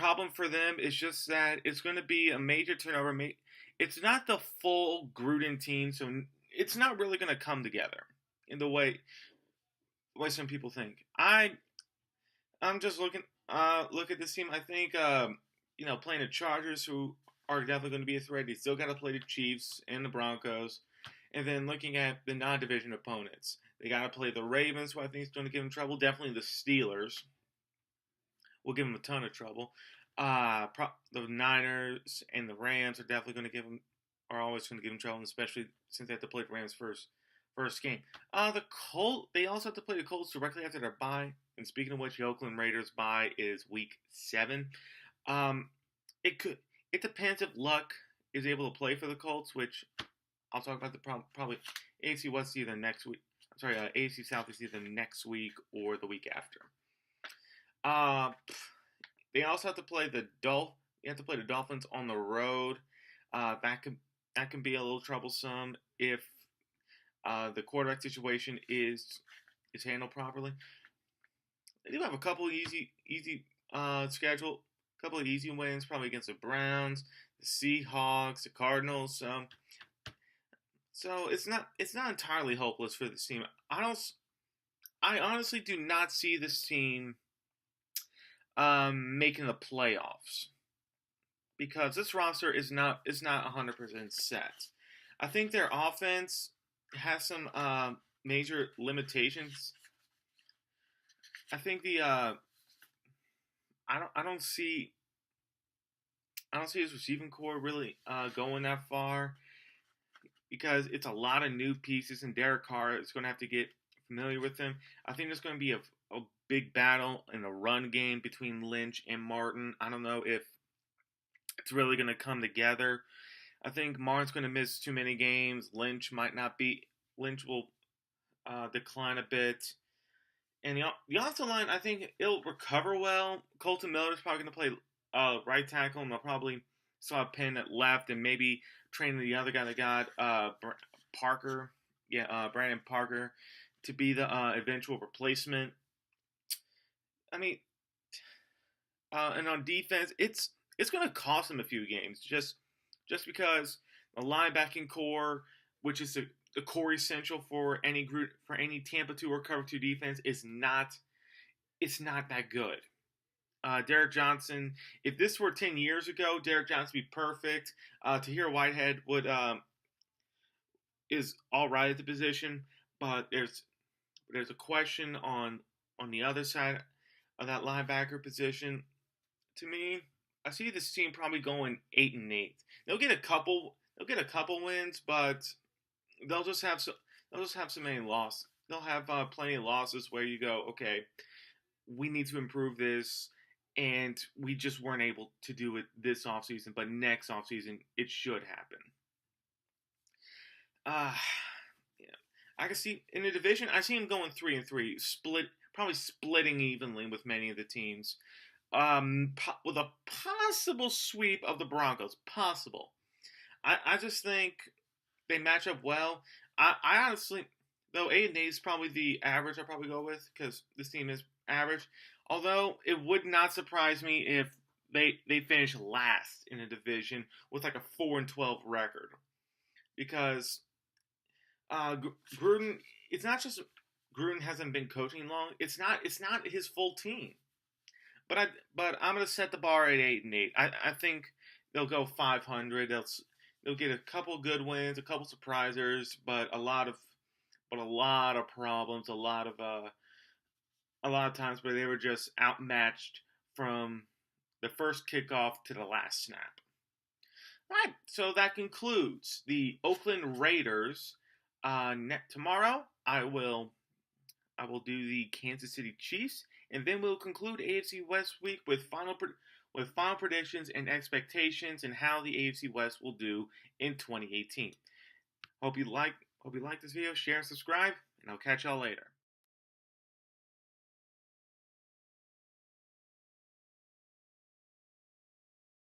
problem for them is just that it's going to be a major turnover. It's not the full Gruden team, so it's not really going to come together in the way some people think. I'm just look at this team. I think playing the Chargers, who are definitely going to be a threat. They still got to play the Chiefs and the Broncos, and then looking at the non-division opponents, they got to play the Ravens, who I think is going to give them trouble. Definitely the Steelers will give them a ton of trouble. The Niners and the Rams are definitely going to always going to give them trouble, especially since they have to play the Rams first game. The Colts, they also have to play the Colts directly after their bye. And speaking of which, the Oakland Raiders bye is week 7. It depends if Luck is able to play for the Colts, which I'll talk about probably AFC West either next week. AFC South is either next week or the week after. They also have to play the Dolphins on the road. That can be a little troublesome if the quarterback situation is handled properly. They do have a couple easy schedule, a couple of easy wins, probably against the Browns, the Seahawks, the Cardinals. So it's not entirely hopeless for this team. I honestly do not see this team making the playoffs because this roster is not 100% set. I think their offense has some major limitations. I think I don't see his receiving core really going that far because it's a lot of new pieces, and Derek Carr is going to have to get familiar with them. I think there's going to be a big battle in the run game between Lynch and Martin. I don't know if it's really going to come together. I think Martin's going to miss too many games. Lynch will decline a bit. And the offensive line, I think it'll recover well. Colton Miller's probably going to play right tackle, and they'll probably still have Penn at left, and maybe train the other guy they got, Brandon Parker, to be the eventual replacement. I mean, and on defense, it's going to cost them a few games just because the linebacking core, which is the core essential for any Tampa 2 or Cover 2 defense, it's not that good. Derek Johnson, if this were 10 years ago, Derek Johnson would be perfect. Tahir Whitehead is all right at the position, but there's a question on the other side of that linebacker position. To me, I see this team probably going 8-8. They'll get a couple wins, but they'll just have so many losses. They'll have plenty of losses where you go, okay, we need to improve this, and we just weren't able to do it this offseason, but next offseason it should happen. I can see in the division, I see him going 3-3, probably splitting evenly with many of the teams, with a possible sweep of the Broncos. Possible. I just think they match up well. I honestly, though 8-8 is probably the average I'll probably go with because this team is average. Although it would not surprise me if they finish last in a division with like a 4-12 record, because Gruden. It's not just Gruden hasn't been coaching long. It's not his full team. But I'm gonna set the bar at 8-8. I think they'll go 500. They'll get a couple good wins, a couple surprisers, but a lot of problems, a lot of times where they were just outmatched from the first kickoff to the last snap. All right, so that concludes the Oakland Raiders. Tomorrow I will do the Kansas City Chiefs, and then we'll conclude AFC West week with final predictions and expectations and how the AFC West will do in 2018. Hope you like this video, share and subscribe, and I'll catch y'all later.